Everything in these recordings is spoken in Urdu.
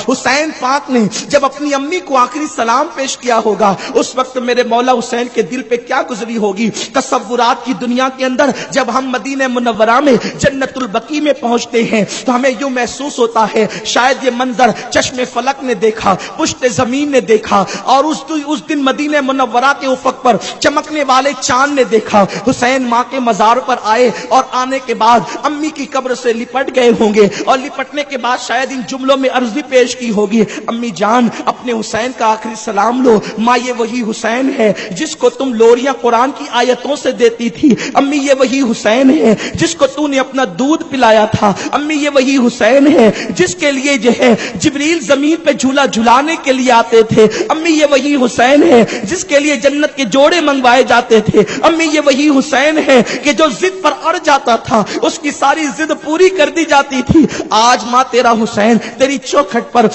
حسین پاک نے جب اپنی امی کو آخری سلام پیش کیا ہوگا اس وقت میرے مولا حسین کے دل پہ کیا گزری ہوگی. تصورات کی دنیا کے اندر جب ہم مدینہ منورہ میں جنت البقیع میں پہنچتے ہیں تو ہمیں یوں محسوس ہوتا ہے شاید یہ منظر چشم فلک نے دیکھا, پشت زمین نے دیکھا, اور اس دن مدینہ منورہ کے افق پر چمکنے والے چاند نے دیکھا. حسین ماں کے مزار پر آئے اور آنے کے بعد امی کی قبر سے لپٹ گئے ہوں گے, اور لپٹنے کے بعد شاید ان جملوں میں عرض بھی پیش کی ہوگی, امی جان اپنے حسین کا آخری سلام لو. ماں یہ وہی حسین ہے جس کو تم لوریاں قرآن کی آیتوں سے دیتی تھی. امی یہ وہی حسین ہے جس کو تو نے اپنا دودھ پلایا تھا. امی یہ وہی حسین ہے جس کے لیے جو ہے جبریل زمین پہ جھولا جھلانے کے لیے آتے تھے. امی یہ وہی حسین ہے جس کے لیے جنت کے جوڑے منگوائے جاتے تھے. امی یہ وہی حسین ہے کہ جو ضد پر اڑ جاتا تھا اس کی ساری ضد پوری کر دی جاتی تھی. آج ماں تیرا حسین تیری چوکھٹ پر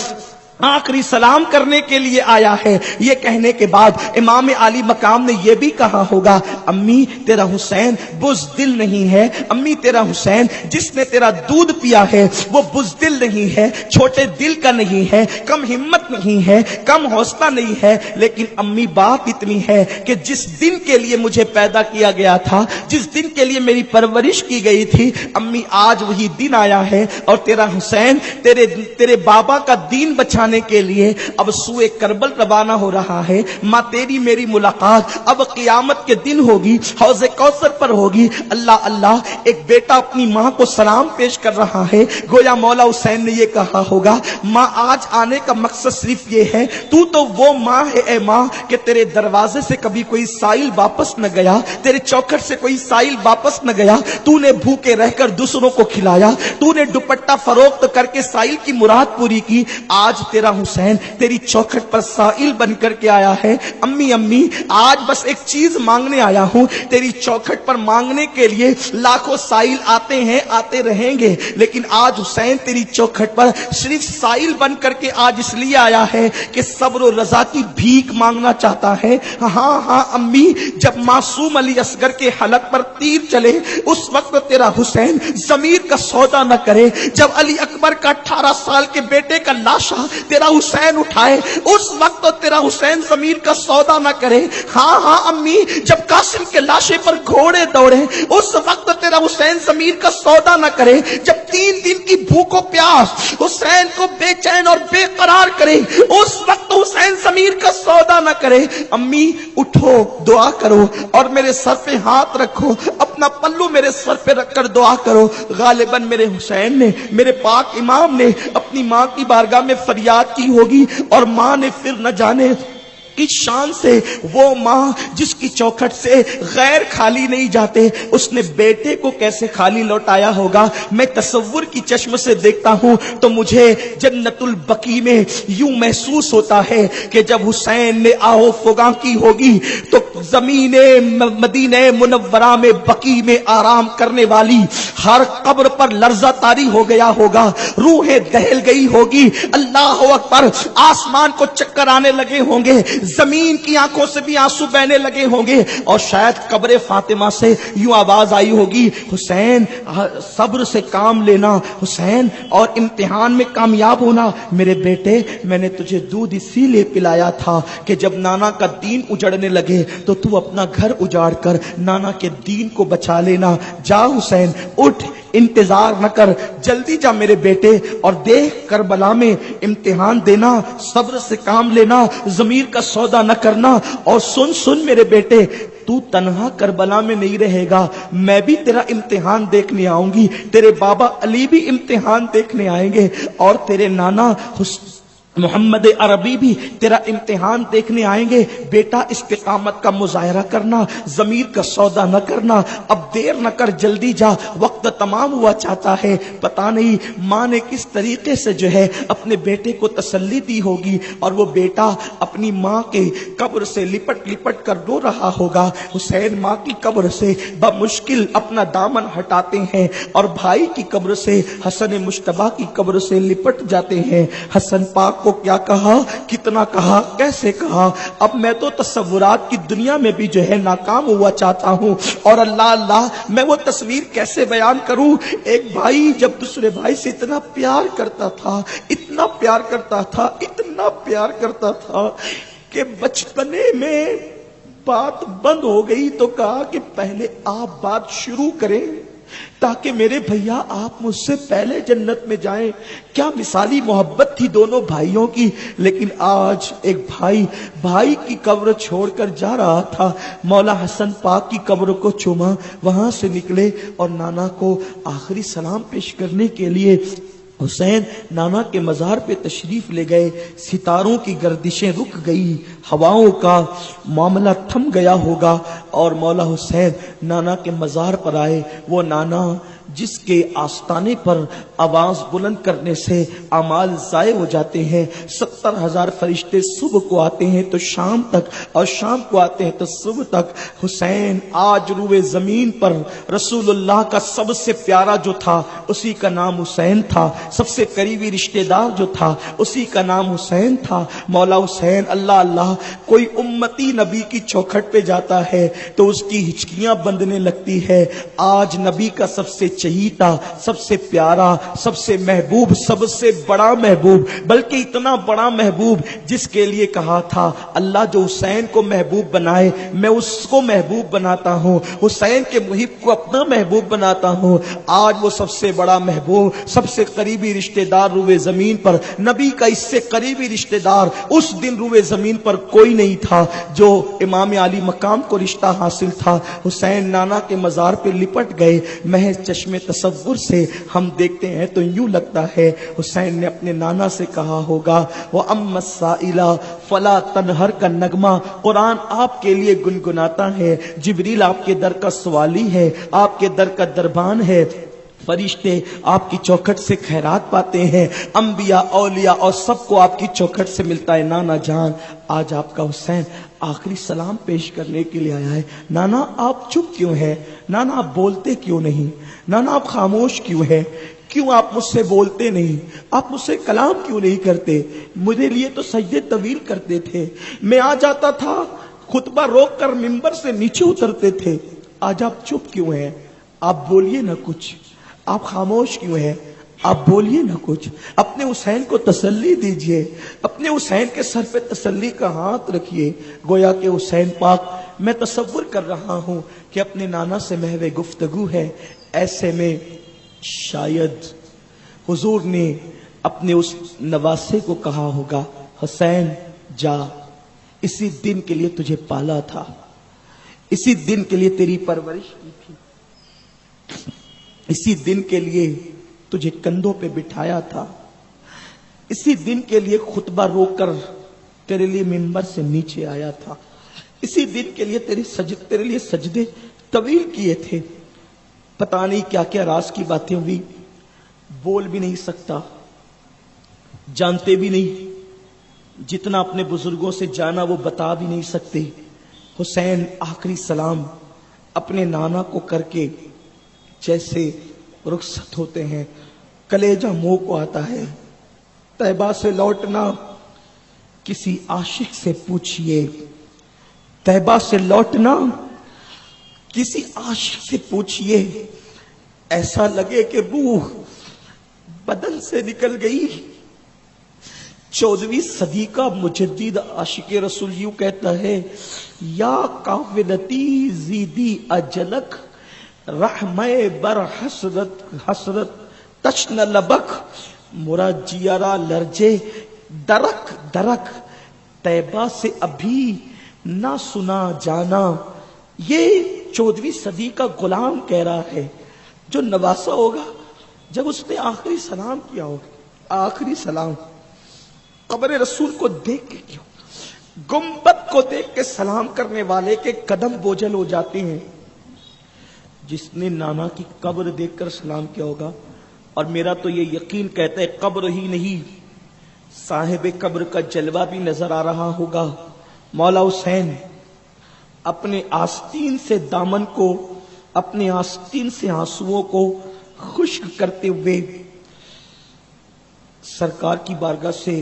آخری سلام کرنے کے لیے آیا ہے. یہ کہنے کے بعد امام عالی مقام نے یہ بھی کہا ہوگا امی تیرا حسین بزدل نہیں ہے. امی تیرا حسین جس نے تیرا دودھ پیا ہے وہ بزدل نہیں ہے, چھوٹے دل کا نہیں ہے, کم ہمت نہیں ہے, کم حوصلہ نہیں ہے. لیکن امی بات اتنی ہے کہ جس دن کے لیے مجھے پیدا کیا گیا تھا, جس دن کے لیے میری پرورش کی گئی تھی, امی آج وہی دن آیا ہے اور تیرا حسین تیرے بابا کا دین بچانے کے لیے اب سوئے کربل روانہ ہو رہا ہے. ماں تیری میری ملاقات اب قیامت کے دن ہوگی, حوض کوثر پر ہوگی. اللہ اللہ, ایک بیٹا اپنی ماں کو سلام پیش کر رہا ہے. گویا مولا حسین نے یہ کہا ہوگا ماں آج آنے کا مقصد صرف یہ ہے تو وہ ماں ہے اے ماں کہ تیرے دروازے سے کبھی کوئی سائل واپس نہ گیا, تیرے چوکھٹ سے کوئی سائل واپس نہ گیا. تو نے بھوکے رہ کر دوسروں کو کھلایا, تو نے دوپٹہ فروخت کر کے سائل کی مراد پوری کی. آج تیرا حسین تیری چوکھٹ پر سائل بن کر کے آیا ہے. امی امی آج بس ایک چیز مانگنے آیا ہوں. تیری چوکھٹ پر مانگنے کے لیے لاکھوں سائل آتے ہیں, آتے رہیں گے, لیکن آج حسین تیری چوکھٹ پر صرف سائل بن کر کے آج اس لیے آیا ہے کہ صبر و رضا کی بھیک مانگنا چاہتا ہے. ہاں ہاں امی, جب معصوم علی اصغر کے حلق پر تیر چلے اس وقت تیرا حسین ضمیر کا سودا نہ کرے. جب علی اکبر کا 18 سال کے بیٹے کا لاشا تیرا حسین اٹھائے اس وقت تو تیرا حسین ضمیر کا سودا نہ کرے. ہاں ہاں امی, جب قاسم کے لاشے پر گھوڑے دوڑے اس وقت تیرا حسین ضمیر کا سودا نہ کرے. جب 3 دن کی بھوک و پیاس حسین کو بے چین اور بے قرار کرے اس وقت حسین ضمیر کا سودا نہ کرے. امی اٹھو, دعا کرو اور میرے سر پہ ہاتھ رکھو, اپنا پلو میرے سر پہ رکھ کر دعا کرو. غالباً میرے حسین نے, میرے پاک امام نے اپنی ماں کی بارگاہ میں فریاد کی ہوگی اور ماں نے پھر نہ جانے کس شان سے وہ ماں جس کی چوکھٹ سے غیر خالی نہیں جاتے اس نے بیٹے کو کیسے خالی لوٹایا ہوگا. میں تصور کی چشم سے دیکھتا ہوں تو مجھے جنت البقیع میں یوں محسوس ہوتا ہے کہ جب حسین نے آہو فغاں کی ہوگی تو زمین مدینہ منورہ میں بقیع میں آرام کرنے والی ہر قبر پر لرزہ طاری ہو گیا ہوگا, روحیں دہل گئی ہوگی. اللہ اکبر, آسمان کو چکر آنے لگے ہوں گے, زمین کی آنکھوں سے بھی آنسو بہنے لگے ہوں گے, اور شاید قبر فاطمہ سے یوں آواز آئی ہوگی حسین صبر سے کام لینا, حسین اور امتحان میں کامیاب ہونا. میرے بیٹے میں نے تجھے دودھ اسی لیے پلایا تھا کہ جب نانا کا دین اجڑنے لگے تو اپنا گھر اجاڑ کر نانا کے دین کو بچا لینا. جا حسین اٹھ, انتظار نہ کر, جلدی جا میرے بیٹے اور دیکھ کربلا میں امتحان دینا, صبر سے کام لینا, ضمیر کا سودا نہ کرنا. اور سن میرے بیٹے, تو تنہا کربلا میں نہیں رہے گا, میں بھی تیرا امتحان دیکھنے آؤں گی, تیرے بابا علی بھی امتحان دیکھنے آئیں گے, اور تیرے نانا محمد عربی بھی تیرا امتحان دیکھنے آئیں گے. بیٹا استقامت کا مظاہرہ کرنا, ضمیر کا سودا نہ کرنا. اب دیر نہ کر, جلدی جا, وقت تمام ہوا چاہتا ہے. پتا نہیں ماں نے کس طریقے سے جو ہے اپنے بیٹے کو تسلی دی ہوگی, اور وہ بیٹا اپنی ماں کے قبر سے لپٹ لپٹ کر رو رہا ہوگا. حسین ماں کی قبر سے بمشکل اپنا دامن ہٹاتے ہیں اور بھائی کی قبر سے, حسن مشتبہ کی قبر سے لپٹ جاتے ہیں. حسن پاک کو کو کیا کہا, کتنا کہا, کیسے کہا. اب میں تو تصورات کی دنیا میں بھی جو ہے ناکام ہوا چاہتا ہوں. اور اللہ اللہ میں وہ تصویر کیسے بیان کروں. ایک بھائی جب دوسرے بھائی سے اتنا پیار کرتا تھا, اتنا پیار کرتا تھا, اتنا پیار کرتا تھا کہ بچپنے میں بات بند ہو گئی تو کہا کہ پہلے آپ بات شروع کریں تاکہ میرے بھیا آپ مجھ سے پہلے جنت میں جائیں. کیا مثالی محبت تھی دونوں بھائیوں کی. لیکن آج ایک بھائی کی قبر چھوڑ کر جا رہا تھا, مولا حسن پاک کی قبر کو چوما, وہاں سے نکلے اور نانا کو آخری سلام پیش کرنے کے لیے حسین نانا کے مزار پہ تشریف لے گئے. ستاروں کی گردشیں رک گئی, ہواؤں کا معاملہ تھم گیا ہوگا اور مولا حسین نانا کے مزار پر آئے. وہ نانا جس کے آستانے پر آواز بلند کرنے سے اعمال ضائع ہو جاتے ہیں. 70,000 فرشتے صبح کو آتے ہیں تو شام تک, اور شام کو آتے ہیں تو صبح تک. حسین آج روئے زمین پر رسول اللہ کا سب سے پیارا جو تھا اسی کا نام حسین تھا, سب سے قریبی رشتہ دار جو تھا اسی کا نام حسین تھا. مولا حسین اللہ اللہ, کوئی امتی نبی کی چوکھٹ پہ جاتا ہے تو اس کی ہچکیاں بندنے لگتی ہے. آج نبی کا سب سے چہیتا, سب سے پیارا, سب سے محبوب, سب سے بڑا محبوب, بلکہ اتنا بڑا محبوب جس کے لیے کہا تھا اللہ جو حسین کو محبوب بنائے میں اس کو محبوب بناتا ہوں, حسین کے محب کو اپنا محبوب بناتا ہوں. آج وہ سب سے بڑا محبوب, سب سے قریبی رشتہ دار روئے زمین پر, نبی کا اس سے قریبی رشتہ دار اس دن روئے زمین پر کوئی نہیں تھا جو امام علی مقام کو رشتہ حاصل تھا. حسین نانا کے مزار پہ لپٹ گئے. محض چشم تصور سے ہم دیکھتے ہیں تو یوں لگتا ہے حسین نے اپنے نانا سے کہا ہوگا وَأَمَّا السَّائِلَ فَلَا تَنْهَرْ کا نغمہ قرآن آپ کے لیے گنگناتا ہے. جبریل آپ کے در کا سوالی ہے, آپ کے در کا دربان ہے, فرشتے آپ کی چوکھٹ سے خیرات پاتے ہیں, انبیاء اولیاء اور سب کو آپ کی چوکھٹ سے ملتا ہے. نانا جان آج آپ کا حسین آخری سلام پیش کرنے کے لیے آیا ہے. نانا آپ چپ کیوں ہیں, نانا آپ بولتے کیوں نہیں, نانا آپ خاموش کیوں ہیں, کیوں آپ مجھ سے بولتے نہیں, آپ مجھ سے کلام کیوں نہیں کرتے. مجھے لیے تو سجدے طویل کرتے تھے, میں آ جاتا تھا خطبہ روک کر ممبر سے نیچے اترتے تھے. آج آپ چپ کیوں ہیں, آپ بولیے نہ کچھ, آپ خاموش کیوں ہیں, آپ بولیے نہ کچھ. اپنے حسین کو تسلی دیجئے, اپنے حسین کے سر پہ تسلی کا ہاتھ رکھیے. گویا کہ حسین پاک میں تصور کر رہا ہوں کہ اپنے نانا سے محو گفتگو ہے. ایسے میں شاید حضور نے اپنے اس نواسے کو کہا ہوگا حسین جا, اسی دن کے لیے تجھے پالا تھا, اسی دن کے لیے تیری پرورش کی تھی, اسی دن کے لیے تجھے کندھوں پہ بٹھایا تھا, اسی دن کے لیے خطبہ روک کر تیرے لیے ممبر سے نیچے آیا تھا, اسی دن کے لیے تیرے لیے سجدے طویل کیے تھے. پتہ نہیں کیا کیا راز کی باتیں ہوئی, بول بھی نہیں سکتا, جانتے بھی نہیں, جتنا اپنے بزرگوں سے جانا وہ بتا بھی نہیں سکتے. حسین آخری سلام اپنے نانا کو کر کے جیسے رخصت ہوتے ہیں, کلیجہ منہ کو آتا ہے. طیبہ سے لوٹنا کسی عاشق سے پوچھئے, طیبہ سے لوٹنا کسی عاشق سے پوچھئے, ایسا لگے کہ روح بدن سے نکل گئی. 14ویں صدی کا مجدد عاشق رسول یوں کہتا ہے یا قافلتی زیدی اجلک رحمہ بر حسرت تشن لبک, مرا جیارا لرجے درک درک, طیبہ سے ابھی نہ سنا جانا. یہ 14ویں صدی کا غلام کہہ رہا ہے جو نواسا ہوگا جب اس نے آخری سلام کیا ہوگا. آخری سلام قبر رسول کو دیکھ کے کیوں, گنبد کو دیکھ کے سلام کرنے والے کے قدم بوجھل ہو جاتے ہیں. جس نے نانا کی قبر دیکھ کر سلام کیا ہوگا, اور میرا تو یہ یقین کہتا ہے قبر ہی نہیں صاحب قبر کا جلوہ بھی نظر آ رہا ہوگا. مولا حسین اپنے آستین سے دامن کو, اپنے آستین سے آنسوؤں کو خشک کرتے ہوئے سرکار کی بارگاہ سے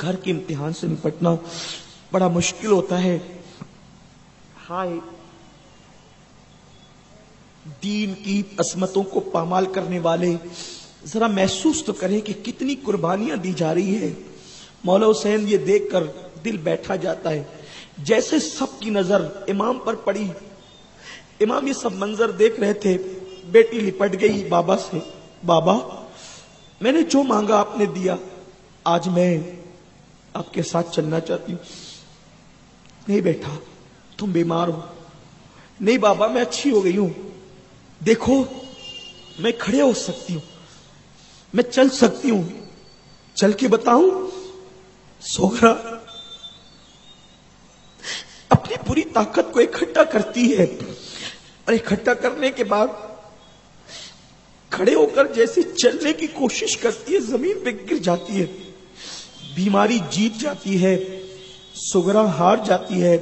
گھر کے امتحان سے نپٹنا بڑا مشکل ہوتا ہے. ہائے دین کی عظمتوں کو پامال کرنے والے ذرا محسوس تو کریں کہ کتنی قربانیاں دی جا رہی ہے. مولا حسین یہ دیکھ کر دل بیٹھا جاتا ہے. جیسے سب کی نظر امام پر پڑی. امام یہ سب منظر دیکھ رہے تھے. بیٹی لپٹ گئی بابا سے. بابا میں نے جو مانگا آپ نے دیا. آج میں آپ کے ساتھ چلنا چاہتی ہوں. نہیں بیٹا تم بیمار ہو. نہیں بابا میں اچھی ہو گئی ہوں. دیکھو میں کھڑے ہو سکتی ہوں, میں چل سکتی ہوں. چل کے بتاؤں؟ سوگرا اپنی پوری طاقت کو اکٹھا کرتی ہے اور اکٹھا کرنے کے بعد کھڑے ہو کر جیسے چلنے کی کوشش کرتی ہے زمین پہ گر جاتی ہے. بیماری جیت جاتی ہے. سوگرا ہار جاتی ہے,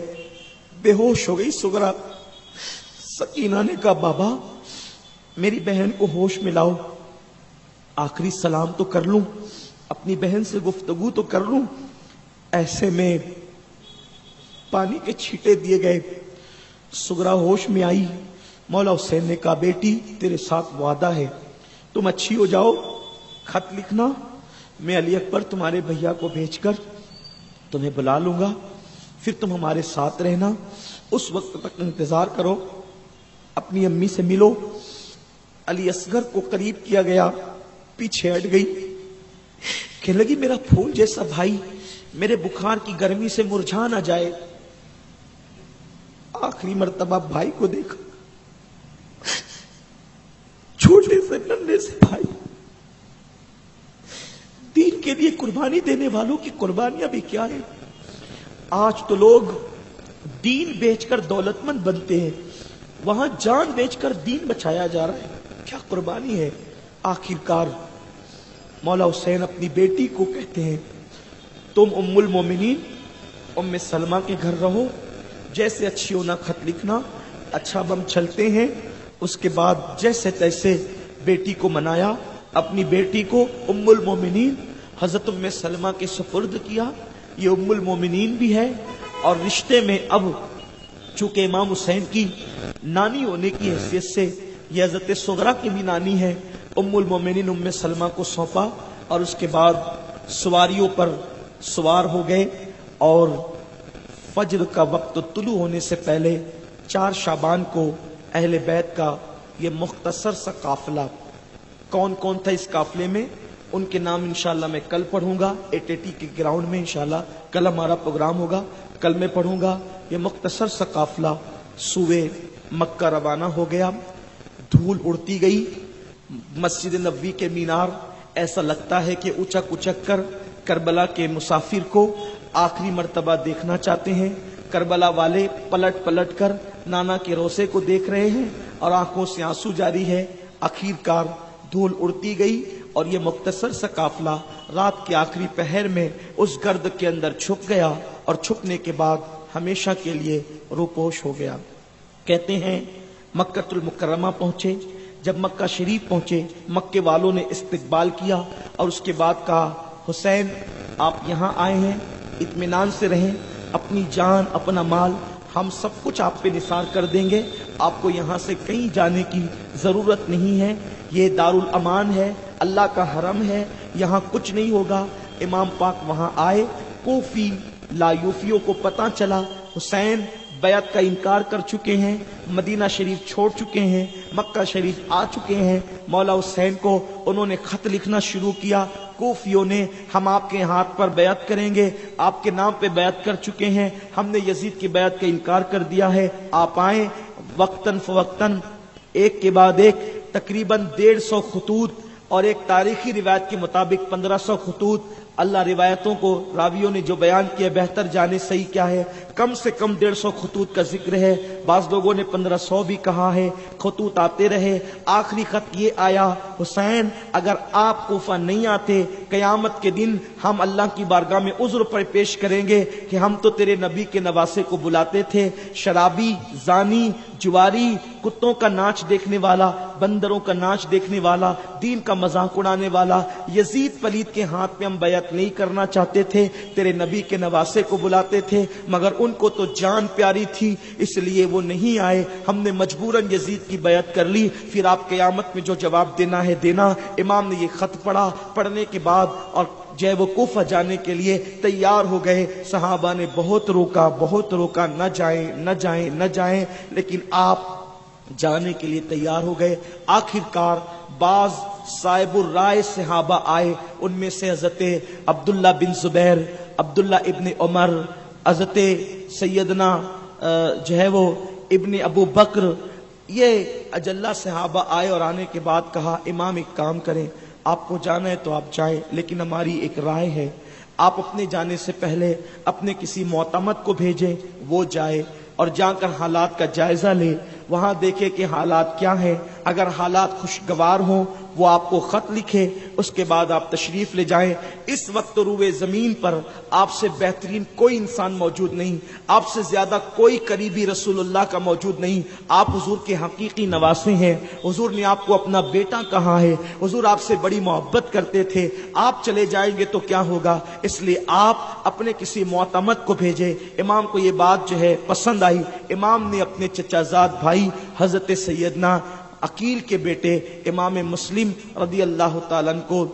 بے ہوش ہو گئی. سوگرا سکینہ نے کہا بابا میری بہن کو ہوش میں لاؤ. آخری سلام تو کر لوں, اپنی بہن سے گفتگو تو کر لوں. ایسے میں پانی کے چھیٹے دیے گئے. سغرا ہوش میں آئی. مولا حسین نے کہا بیٹی تیرے ساتھ وعدہ ہے, تم اچھی ہو جاؤ, خط لکھنا, میں علی اکبر تمہارے بھیا کو بھیج کر تمہیں بلا لوں گا, پھر تم ہمارے ساتھ رہنا. اس وقت تک انتظار کرو, اپنی امی سے ملو. علی اصغر کو قریب کیا گیا, پیچھے ہٹ گئی. کہنے لگی میرا پھول جیسا بھائی میرے بخار کی گرمی سے مرجھا نہ جائے. آخری مرتبہ بھائی کو دیکھا, چھوٹے سے ننھے سے بھائی. دین کے لیے قربانی دینے والوں کی قربانیاں بھی کیا ہیں. آج تو لوگ دین بیچ کر دولت مند بنتے ہیں, وہاں جان بیچ کر دین بچایا جا رہا ہے. کیا قربانی ہے. آخرکار مولا حسین اپنی بیٹی کو کہتے ہیں تم ام المومنین ام سلمہ کے گھر رہو, جیسے اچھی ہونا خط لکھنا. اچھا اب ہم چلتے ہیں. اس کے بعد جیسے تیسے بیٹی کو منایا, اپنی بیٹی کو ام المومنین حضرت ام سلمہ کے سپرد کیا. یہ ام المومنین بھی ہے اور رشتے میں اب چونکہ امام حسین کی نانی ہونے کی حیثیت سے یہ حضرت سغرا کی بھی نانی ہے. ام المومنین ام سلمہ کو سونپا اور اس کے بعد سواریوں پر سوار ہو گئے. اور فجر کا وقت طلوع ہونے سے پہلے 4 شعبان کو اہل بیت کا یہ مختصر سا قافلہ, کون کون تھا اس قافلے میں ان کے نام انشاءاللہ میں کل پڑھوں گا. 880 کے گراؤنڈ میں انشاءاللہ کل ہمارا پروگرام ہوگا, کل میں پڑھوں گا. یہ مختصر سا قافلہ صوبے مکہ روانہ ہو گیا. دھول اڑتی گئی. مسجد نبوی کے مینار ایسا لگتا ہے کہ اچک اچک کر کربلا کے مسافر کو آخری مرتبہ دیکھنا چاہتے ہیں. کربلا والے پلٹ پلٹ کر نانا کے روزے کو دیکھ رہے ہیں اور آنکھوں سے آنسو جاری ہے. آخرکار دھول اڑتی گئی اور یہ مختصر سا قافلہ رات کے آخری پہر میں اس گرد کے اندر چھپ گیا اور چھپنے کے بعد ہمیشہ کے لیے روپوش ہو گیا. کہتے ہیں مکہ المکرمہ پہنچے. جب مکہ شریف پہنچے مکے والوں نے استقبال کیا اور اس کے بعد کہا حسین آپ یہاں آئے ہیں, اطمینان سے رہیں, اپنی جان اپنا مال ہم سب کچھ آپ پہ نثار کر دیں گے, آپ کو یہاں سے کہیں جانے کی ضرورت نہیں ہے. یہ دارالامان ہے, اللہ کا حرم ہے, یہاں کچھ نہیں ہوگا. امام پاک وہاں آئے. کوفی لایوفیوں کو پتہ چلا حسین بیعت کا انکار کر چکے ہیں, مدینہ شریف چھوڑ چکے ہیں, مکہ شریف آ چکے ہیں. مولا حسین کو انہوں نے خط لکھنا شروع کیا. کوفیوں نے ہم آپ کے ہاتھ پر بیعت کریں گے, آپ کے نام پہ بیعت کر چکے ہیں, ہم نے یزید کی بیعت کا انکار کر دیا ہے, آپ آئیں. وقتاً فوقتاً ایک کے بعد ایک تقریباً 150 خطوط اور ایک تاریخی روایت کے مطابق 1500 خطوط. اللہ روایتوں کو راویوں نے جو بیان کیا بہتر جانے صحیح کیا ہے. کم سے کم 150 خطوط کا ذکر ہے, بعض لوگوں نے 1500 بھی کہا ہے. خطوط آتے رہے. آخری خط یہ آیا حسین اگر آپ کوفہ نہیں آتے قیامت کے دن ہم اللہ کی بارگاہ میں عذر پر پیش کریں گے کہ ہم تو تیرے نبی کے نواسے کو بلاتے تھے. شرابی, زانی, جواری, کتوں کا ناچ دیکھنے والا, بندروں کا ناچ دیکھنے والا, دین کا مذاق اڑانے والا, یزید پلید کے ہاتھ میں ہم بیعت بیعت نہیں کرنا چاہتے تھے، تیرے نبی کے نواسے کو بلاتے تھے مگر ان کو تو جان پیاری تھی اس لیے وہ نہیں آئے، ہم نے مجبوراً یزید کی بیعت کر لی، پھر آپ قیامت میں جو جواب دینا ہے دینا۔ امام نے یہ خط پڑھا، پڑھنے کے بعد اور وہ کوفہ جانے کے لیے تیار ہو گئے۔ صحابہ نے بہت روکا، نہ جائیں، لیکن آپ جانے کے لیے تیار ہو گئے۔ آخرکار بعض صاحب الرائے صحابہ آئے، ان میں سے حضرت عبداللہ بن زبیر، عبداللہ ابن عمر، حضرت سیدنا وہ ابن ابو بکر، یہ اجلہ صحابہ آئے اور آنے کے بعد کہا امام ایک کام کریں، آپ کو جانا ہے تو آپ جائیں، لیکن ہماری ایک رائے ہے، آپ اپنے جانے سے پہلے اپنے کسی معتمد کو بھیجیں، وہ جائے اور جا کر حالات کا جائزہ لے، وہاں دیکھے کہ حالات کیا ہیں، اگر حالات خوشگوار ہوں وہ آپ کو خط لکھے، اس کے بعد آپ تشریف لے جائیں۔ اس وقت روئے زمین پر آپ سے بہترین کوئی انسان موجود نہیں، آپ سے زیادہ کوئی قریبی رسول اللہ کا موجود نہیں، آپ حضور کے حقیقی نواسے ہیں، حضور نے آپ کو اپنا بیٹا کہا ہے، حضور آپ سے بڑی محبت کرتے تھے، آپ چلے جائیں گے تو کیا ہوگا، اس لیے آپ اپنے کسی معتمد کو بھیجے۔ امام کو یہ بات پسند آئی، امام نے اپنے چچا زاد بھائی حضرت سیدنا عقیل کے بیٹے امام مسلم رضی اللہ تعالیٰ عنہ کو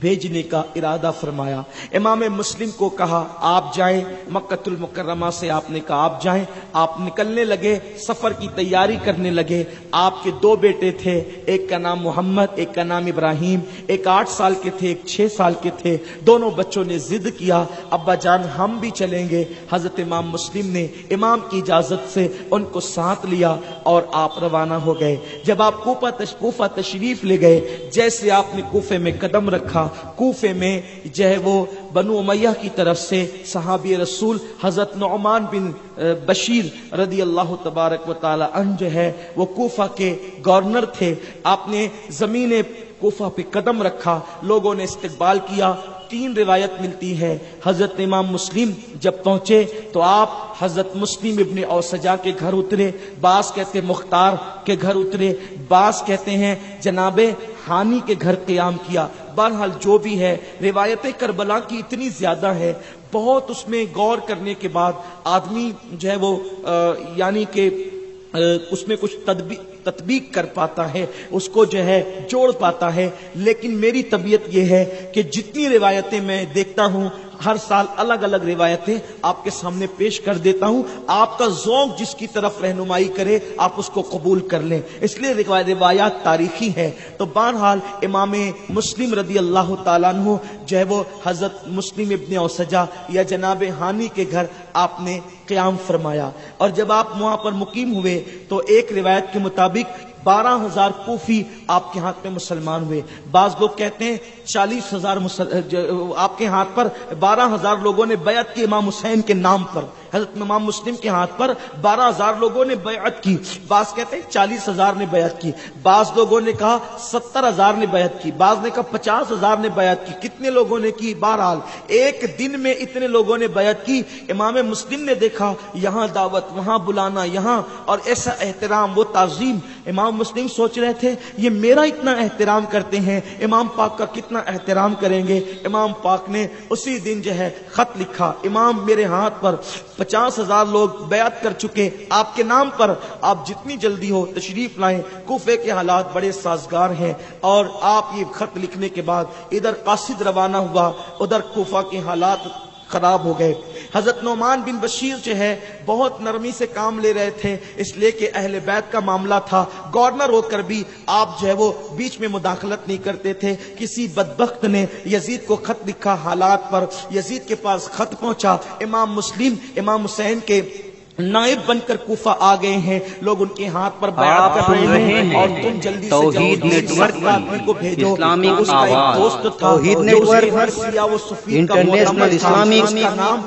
بھیجنے کا ارادہ فرمایا۔ امام مسلم کو کہا آپ جائیں، مکہ المکرمہ سے آپ نے کہا آپ جائیں، آپ نکلنے لگے، سفر کی تیاری کرنے لگے۔ آپ کے دو بیٹے تھے، ایک کا نام محمد، ایک کا نام ابراہیم، ایک 8 سال کے تھے، ایک 6 سال کے تھے۔ دونوں بچوں نے ضد کیا ابا جان ہم بھی چلیں گے۔ حضرت امام مسلم نے امام کی اجازت سے ان کو ساتھ لیا اور آپ روانہ ہو گئے۔ جب آپ کوفہ تشریف لے گئے، جیسے آپ نے کوفے میں قدم رکھا، کوفے میں وہ بنو امیہ کی طرف سے صحابی رسول حضرت نعمان بن بشیر رضی اللہ تبارک و تعالی عنہ وہ کوفہ کے گورنر تھے۔ آپ نے زمین کوفہ پہ قدم رکھا، لوگوں نے استقبال کیا۔ 3 روایت ملتی ہے، حضرت امام مسلم جب پہنچے تو آپ حضرت مسلم ابن اوسجا کے گھر اترے، بعض کہتے مختار کے گھر اترے، بعض کہتے ہیں جناب ہانی کے گھر قیام کیا۔ بہرحال جو بھی ہے، روایت کربلا کی اتنی زیادہ ہے، بہت اس میں غور کرنے کے بعد آدمی وہ یعنی کہ اس میں کچھ تطبیق کر پاتا ہے، اس کو جوڑ پاتا ہے۔ لیکن میری طبیعت یہ ہے کہ جتنی روایتیں میں دیکھتا ہوں، ہر سال الگ الگ روایتیں آپ کے سامنے پیش کر دیتا ہوں، آپ کا ذوق جس کی طرف رہنمائی کرے آپ اس کو قبول کر لیں، اس لیے روایات تاریخی ہے۔ تو بہرحال امام مسلم رضی اللہ تعالیٰ عنہ وہ حضرت مسلم ابن اوسجا یا جناب ہانی کے گھر آپ نے قیام فرمایا، اور جب آپ وہاں پر مقیم ہوئے تو ایک روایت کے مطابق 12,000 کوفی آپ کے ہاتھ میں مسلمان ہوئے۔ بعض لوگ کہتے ہیں 40,000 آپ کے ہاتھ پر 12,000 لوگوں نے بیعت کی امام حسین کے نام پر، حضرت امام مسلم کے ہاتھ پر 12,000 لوگوں نے بیعت کی۔ بعض کہتے ہیں 40,000 نے بیعت کی، بعض لوگوں نے کہا 70,000 نے بیعت کی، بعض نے کہا 50,000 نے بیعت کی، کتنے لوگوں نے کی، بہرحال ایک دن میں اتنے لوگوں نے بیعت کی۔ امام مسلم نے دیکھا یہاں دعوت، وہاں بلانا، یہاں اور ایسا احترام، وہ تعظیم۔ امام مسلم سوچ رہے تھے یہ میرا اتنا احترام کرتے ہیں، امام پاک کا کتنا احترام کریں گے۔ امام پاک نے اسی دن خط لکھا، امام میرے ہاتھ پر 50,000 لوگ بیعت کر چکے آپ کے نام پر، آپ جتنی جلدی ہو تشریف لائیں، کوفے کے حالات بڑے سازگار ہیں۔ اور آپ یہ خط لکھنے کے بعد ادھر قاصد روانہ ہوا، ادھر کوفہ کے حالات خراب ہو گئے۔ حضرت نعمان بن بشیر بہت نرمی سے کام لے رہے تھے، اس لیے کہ اہل بیت کا معاملہ تھا، گورنر ہو کر بھی آپ وہ بیچ میں مداخلت نہیں کرتے تھے۔ کسی بدبخت نے یزید کو خط لکھا حالات پر، یزید کے پاس خط پہنچا، امام مسلم امام حسین کے نائب بن کر کوفہ آ گئے ہیں، لوگ ان کے ہاتھ پر بیعت کر رہے ہیں، اور تم جلدی سے توحید نیٹ ورک آدمی کو بھیجو۔ اسلامک اس کا ایک آواز دوست تھا توحید نیٹ ورک انٹرنیشنل اسلامک اس کا نام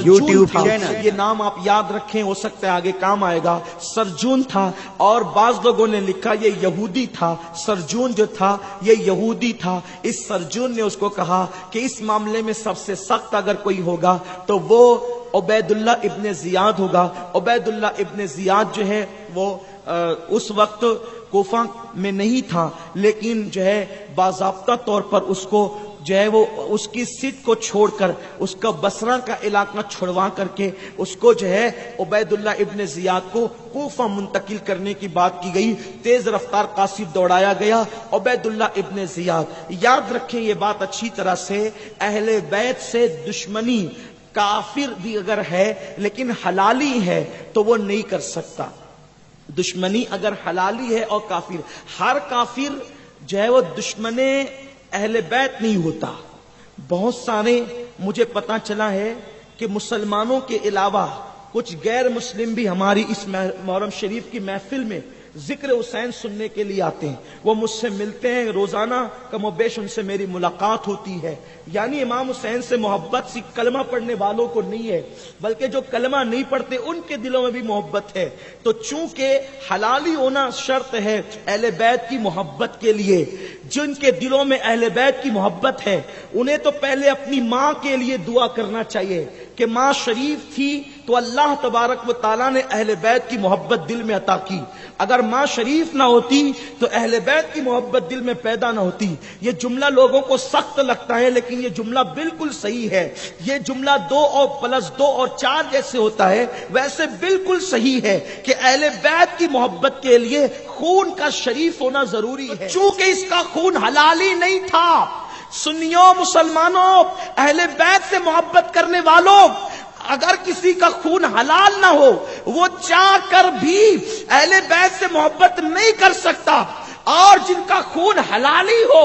یوٹیوب تھا، چینل، یہ نام آپ یاد رکھیں، ہو سکتا ہے آگے کام آئے گا۔ سرجون تھا، اور بعض لوگوں نے لکھا یہ یہودی تھا، سرجون جو تھا یہ یہودی تھا۔ اس سرجون نے اس کو کہا کہ اس معاملے میں سب سے سخت اگر کوئی ہوگا تو وہ عبید اللہ ابن زیاد ہوگا۔ عبید اللہ ابن زیاد وہ اس وقت کوفہ میں نہیں تھا، لیکن باضابطہ طور پر اس کو جو ہے وہ اس کی سٹ کو چھوڑ کر اس کا بصرہ کا علاقہ چھڑوا کر کے اس کو جو ہے عبید اللہ ابن زیاد کو کوفہ منتقل کرنے کی بات کی گئی. تیز رفتار قاصد دوڑایا گیا. عبید اللہ ابن زیاد، یاد رکھیں یہ بات اچھی طرح سے، اہل بیت سے دشمنی کافر بھی اگر ہے لیکن حلالی ہے تو وہ نہیں کر سکتا. دشمنی اگر حلالی ہے اور کافر، ہر کافر جو ہے وہ دشمن اہل بیت نہیں ہوتا. بہت سارے مجھے پتا چلا ہے کہ مسلمانوں کے علاوہ کچھ غیر مسلم بھی ہماری اس محرم شریف کی محفل میں ذکر حسین سننے کے لیے آتے ہیں. وہ مجھ سے ملتے ہیں روزانہ، کم و بیش ان سے میری ملاقات ہوتی ہے. یعنی امام حسین سے محبت صرف کلمہ پڑھنے والوں کو نہیں ہے، بلکہ جو کلمہ نہیں پڑھتے ان کے دلوں میں بھی محبت ہے. تو چونکہ حلالی ہونا شرط ہے اہل بیت کی محبت کے لیے، جن کے دلوں میں اہل بیت کی محبت ہے انہیں تو پہلے اپنی ماں کے لیے دعا کرنا چاہیے کہ ماں شریف تھی تو اللہ تبارک و تعالیٰ نے اہل بیت کی محبت دل میں عطا کی. اگر ماں شریف نہ ہوتی تو اہل بیت کی محبت دل میں پیدا نہ ہوتی. یہ جملہ لوگوں کو سخت لگتا ہے لیکن یہ جملہ بالکل صحیح ہے. یہ جملہ 2 اور +2 اور 4 جیسے ہوتا ہے ویسے بالکل صحیح ہے کہ اہل بیت کی محبت کے لیے خون کا شریف ہونا ضروری ہے. چونکہ اس کا خون حلالی نہیں تھا. سنیوں، مسلمانوں، اہل بیت سے محبت کرنے والوں، اگر کسی کا خون حلال نہ ہو وہ چاہ کر بھی اہل بیت سے محبت نہیں کر سکتا. اور جن کا خون حلالی ہو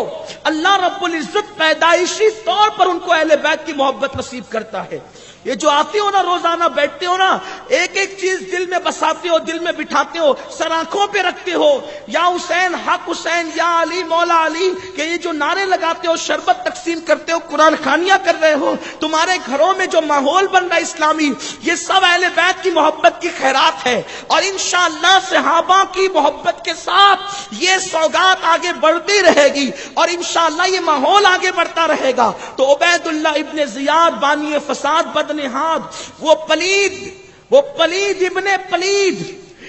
اللہ رب العزت پیدائشی طور پر ان کو اہل بیت کی محبت نصیب کرتا ہے. یہ جو آتے ہو نا روزانہ بیٹھتے ہو نا، ایک ایک چیز دل میں بساتے ہو، دل میں بٹھاتے ہو، سر آنکھوں پہ رکھتے ہو، یا حسین حق حسین، یا علی مولا علی، کہ یہ جو نعرے لگاتے ہو، شربت تقسیم کرتے ہو، قرآن خوانیاں کر رہے ہو، تمہارے گھروں میں جو ماحول بن رہا ہے اسلامی، یہ سب اہل بیت کی محبت کی خیرات ہے. اور انشاءاللہ صحابہ کی محبت کے ساتھ یہ سوگات آگے بڑھتی رہے گی اور انشاءاللہ یہ ماحول آگے بڑھتا رہے گا. تو عبید اللہ ابن زیاد بانی فساد بدنہاد، وہ پلید ابن پلید،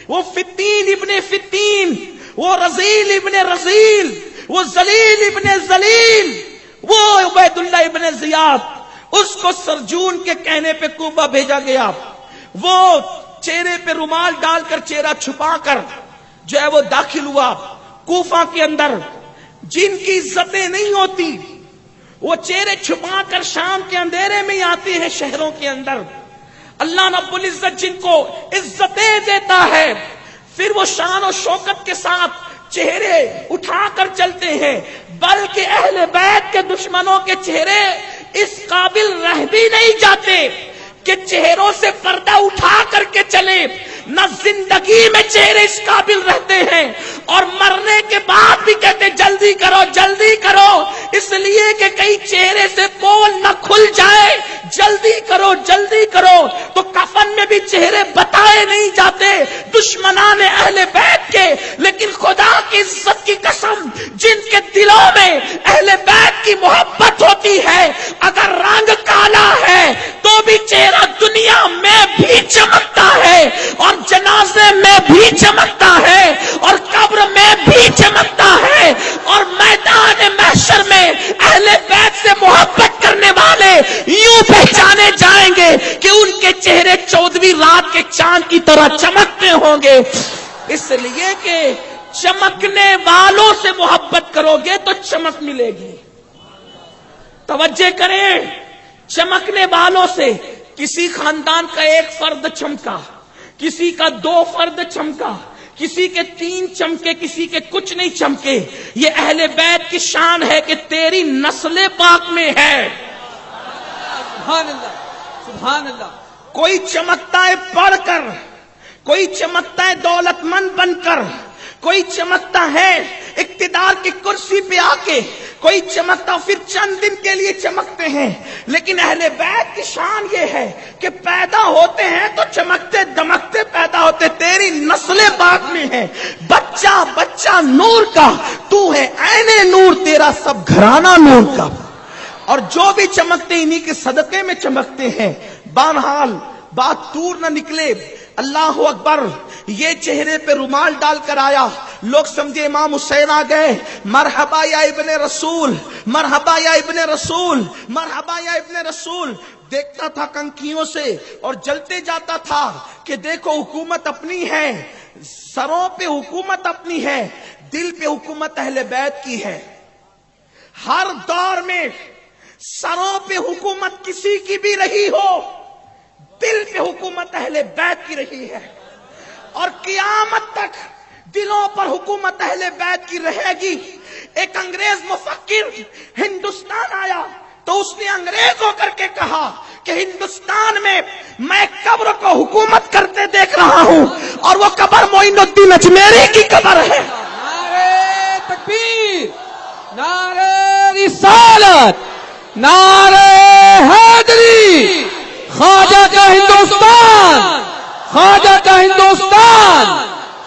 وہ فتین ابن فتین، وہ رزیل ابن رزیل، وہ ذلیل ابن ذلیل، وہ عبید اللہ ابن زیاد، اس کو سرجون کے کہنے پہ کوفہ بھیجا گیا. وہ چہرے پہ رومال ڈال کر، چہرہ چھپا کر جو ہے وہ داخل ہوا کوفہ کے اندر. جن کی عزتیں نہیں ہوتی وہ چہرے چھپا کر شام کے اندھیرے میں آتے ہیں شہروں کے اندر. اللہ رب العزت جن کو عزتیں دیتا ہے پھر وہ شان و شوکت کے ساتھ چہرے اٹھا کر چلتے ہیں. بلکہ اہل بیت کے دشمنوں کے چہرے اس قابل رہ بھی نہیں جاتے کہ چہروں سے پردہ اٹھا کر کے چلے. نہ زندگی میں چہرے اس قابل رہتے ہیں اور مرنے کے بعد بھی کہتے جلدی کرو جلدی کرو، اس لیے کہ کئی چہرے سے پول نہ کھل جائے، جلدی کرو جلدی کرو. تو کفن میں بھی چہرے بتائے نہیں جاتے دشمنان اہل بیت کے. لیکن خدا کی عزت کی قسم، جن کے دلوں میں اہل بیت کی محبت ہوتی ہے، اگر رنگ کالا ہے تو بھی چہرہ دنیا میں بھی چمکتا ہے اور جنازے میں بھی چمکتا ہے اور قبر میں بھی چمکتا ہے. اور میدان محشر میں اہل بیت سے محبت کرنے والے یوں پہچانے جائیں گے کہ ان کے چہرے 14ویں رات کے چاند کی طرح چمکتے ہوں گے. اس لیے کہ چمکنے والوں سے محبت کرو گے تو چمک ملے گی. توجہ کریں، چمکنے والوں سے. کسی خاندان کا ایک فرد چمکا، کسی کا 2 فرد چمکا، کسی کے 3 چمکے، کسی کے کچھ نہیں چمکے. یہ اہل بیت کی شان ہے کہ تیری نسل پاک میں ہے. سبحان اللہ سبحان اللہ. کوئی چمکتا ہے پڑھ کر، کوئی چمکتا ہے دولت مند بن کر، کوئی چمکتا ہے اقتدار کی کرسی پہ آ کے، کوئی چمکتا پھر چند دن کے لیے چمکتے ہیں. لیکن اہل بیت کی شان یہ ہے کہ پیدا ہوتے ہیں تو چمکتے دمکتے پیدا ہوتے. تیری نسل پاک میں ہے، بچہ بچہ نور کا، تو ہے عین نور، تیرا سب گھرانہ نور کا. اور جو بھی چمکتے انہی کے صدقے میں چمکتے ہیں. بہرحال بات دور نہ نکلے، اللہ اکبر، یہ چہرے پہ رومال ڈال کر آیا، لوگ سمجھے امام حسین آ گئے، مرحبا یا ابن رسول، مرحبا یا ابن رسول، مرحبا یا ابن رسول۔ دیکھتا تھا کنکھیوں سے اور جلتے جاتا تھا کہ دیکھو حکومت اپنی ہے، سروں پہ حکومت اپنی ہے، دل پہ حکومت اہل بیت کی ہے۔ ہر دور میں سروں پہ حکومت کسی کی بھی رہی ہو، دل پہ حکومت اہل بیت کی رہی ہے، اور قیامت تک دلوں پر حکومت اہل بیت کی رہے گی۔ ایک انگریز مفکر ہندوستان آیا تو اس نے انگریز ہو کر کے کہا کہ ہندوستان میں میں قبر کو حکومت کرتے دیکھ رہا ہوں، اور وہ قبر معین الدین اجمیری کی قبر ہے۔ نعرہ تکبیر، نعرہ رسالت، نعرہ حیدری، خواجہ کا ہندوستان، خواجہ کا ہندوستان۔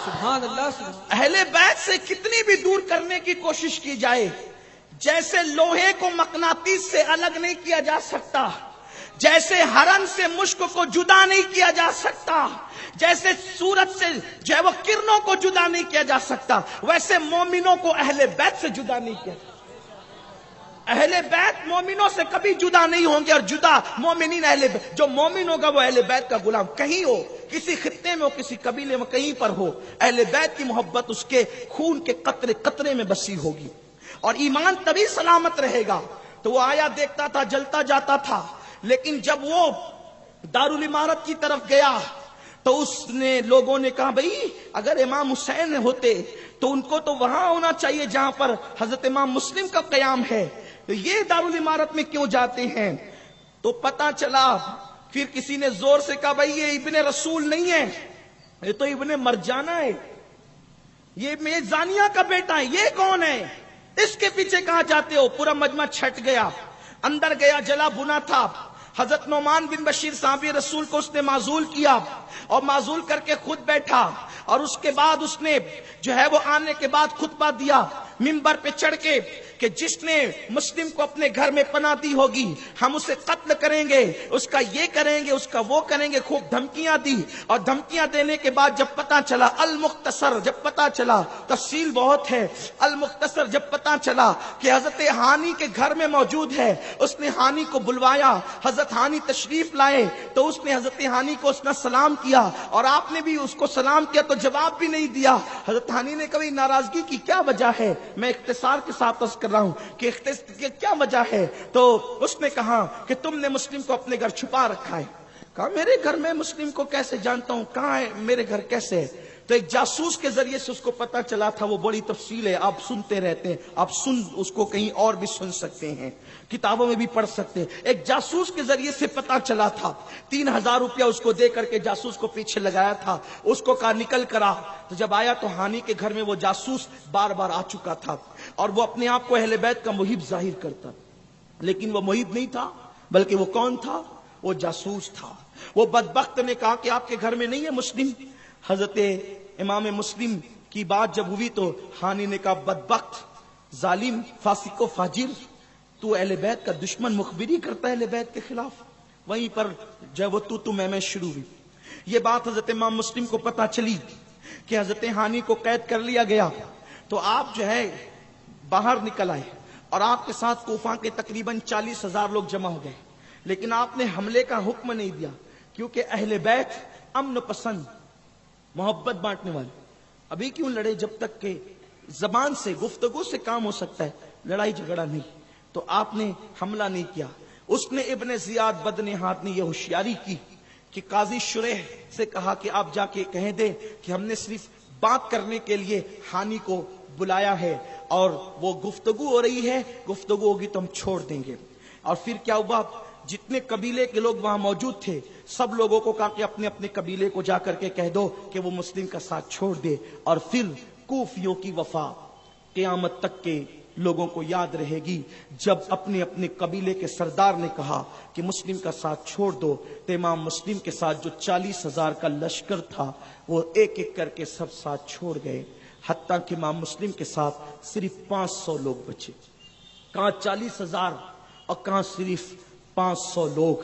سبحان اللہ، سبحان اہل بیت سے کتنی بھی دور کرنے کی کوشش کی جائے، جیسے لوہے کو مقناطیس سے الگ نہیں کیا جا سکتا، جیسے ہرن سے مشک کو جدا نہیں کیا جا سکتا، جیسے سورج سے جو ہے وہ کرنوں کو جدا نہیں کیا جا سکتا، ویسے مومنوں کو اہل بیت سے جدا نہیں کیا جا سکتا۔ اہل بیت مومنوں سے کبھی جدا نہیں ہوں گے، اور جدا مومنین اہل بیت، جو مومن ہوگا وہ اہل بیت کا غلام، کہیں ہو، کسی خطے میں ہو، کسی قبیلے میں، کہیں پر ہو، اہل بیت کی محبت اس کے خون کے قطرے قطرے میں بسی ہوگی، اور ایمان تبھی سلامت رہے گا۔ تو وہ آیا، دیکھتا تھا، جلتا جاتا تھا، لیکن جب وہ دارالعمارت کی طرف گیا تو اس نے لوگوں نے کہا بھئی اگر امام حسین ہوتے تو ان کو تو وہاں ہونا چاہیے جہاں پر حضرت امام مسلم کا قیام ہے، تو یہ دارالعمارت میں کیوں جاتے ہیں؟ تو پتہ چلا، پھر کسی نے زور سے کہا بھئی یہ ابن رسول نہیں ہے، یہ تو ابن مرجانہ ہے، یہ زانیہ کا بیٹا ہے، یہ کون ہے؟ اس کے پیچھے کہاں جاتے ہو؟ پورا مجمع چھٹ گیا، اندر گیا، جلا بنا تھا۔ حضرت نعمان بن بشیر صحابی رسول کو اس نے معزول کیا، اور معزول کر کے خود بیٹھا، اور اس کے بعد اس نے جو ہے وہ آنے کے بعد خطبہ دیا منبر پہ چڑھ کے کہ جس نے مسلم کو اپنے گھر میں پناہ دی ہوگی ہم اسے قتل کریں گے، اس کا یہ کریں گے، اس کا وہ کریں گے، خوب دھمکیاں دی۔ اور دھمکیاں دینے کے بعد جب پتہ چلا، المختصر جب پتہ چلا، تفصیل بہت ہے، المختصر جب پتہ چلا کہ حضرت ہانی کے گھر میں موجود ہے، اس نے ہانی کو بلوایا، حضرت ہانی تشریف لائے تو اس نے حضرت ہانی کو اس نے سلام کیا، اور آپ نے بھی اس کو سلام کیا تو جواب بھی نہیں دیا۔ حضرت ہانی نے کبھی ناراضگی کی کیا وجہ ہے؟ میں اختصار کے ساتھ عرض کر رہا ہوں کہ کیا وجہ ہے؟ تو اس نے کہا کہ تم نے مسلم کو اپنے گھر چھپا رکھا ہے۔ کہا میرے گھر میں مسلم کو کیسے جانتا ہوں، کہاں ہے میرے گھر، کیسے ہے؟ تو ایک جاسوس کے ذریعے سے اس کو پتا چلا تھا، وہ بڑی تفصیل ہے، آپ سنتے رہتے ہیں، آپ اس کو کہیں اور بھی سن سکتے ہیں، کتابوں میں بھی پڑھ سکتے ہیں۔ ایک جاسوس کے ذریعے سے پتا چلا تھا، 3000 روپیہ اس کو دے کر کے جاسوس کو پیچھے لگایا تھا، اس کو کہا نکل کر آ۔ تو جب آیا تو ہانی کے گھر میں وہ جاسوس بار بار آ چکا تھا، اور وہ اپنے آپ کو اہل بیت کا محب ظاہر کرتا، لیکن وہ محب نہیں تھا، بلکہ وہ کون تھا؟ وہ جاسوس تھا۔ وہ بدبخت نے کہا کہ آپ کے گھر میں نہیں ہے مسلم؟ حضرت امام مسلم کی بات جب ہوئی تو ہانی نے کہا بدبخت، ظالم، فاسق و فاجر، تو اہل بیت کا دشمن، مخبری کرتا ہے اہل بیت کے خلاف۔ وہیں پر جب وہ تو میں شروع ہوئی۔ یہ بات حضرت امام مسلم کو پتا چلی کہ حضرت ہانی کو قید کر لیا گیا، تو آپ جو ہے باہر نکل آئے، اور آپ کے ساتھ کوفہ کے تقریباً 40,000 لوگ جمع ہو گئے، لیکن آپ نے حملے کا حکم نہیں دیا، کیونکہ اہل بیت امن پسند، محبت بانٹنے والے۔ ابھی کیوں لڑے جب تک کہ زبان سے، گفتگو سے کام ہو سکتا ہے، لڑائی جھگڑا نہیں۔ تو آپ نے حملہ نہیں کیا۔ اس نے ابن زیاد بدنہاد نے یہ ہوشیاری کی کہ قاضی شریح سے کہا کہ آپ جا کے کہہ دیں کہ ہم نے صرف بات کرنے کے لیے ہانی کو بلایا ہے، اور وہ گفتگو ہو رہی ہے، گفتگو ہوگی تو ہم چھوڑ دیں گے۔ اور پھر کیا ہوا؟ جتنے قبیلے کے لوگ وہاں موجود تھے سب لوگوں کو کہا کہ اپنے اپنے قبیلے کو جا کر کے کہہ دو کہ وہ مسلم کا ساتھ چھوڑ دے، اور پھر کوفیوں کی وفا قیامت تک کے لوگوں کو یاد رہے گی۔ جب اپنے اپنے قبیلے کے سردار نے کہا کہ مسلم کا ساتھ چھوڑ دو، تو امام مسلم کے ساتھ جو 40,000 کا لشکر تھا وہ ایک ایک کر کے سب ساتھ چھوڑ گئے، حتیٰ کہ امام مسلم کے ساتھ صرف 500 لوگ بچے۔ کہاں 40,000 اور کہاں صرف 500 لوگ۔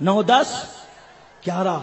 9, 10, 11,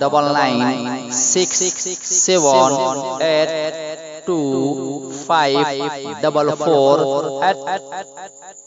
9967825444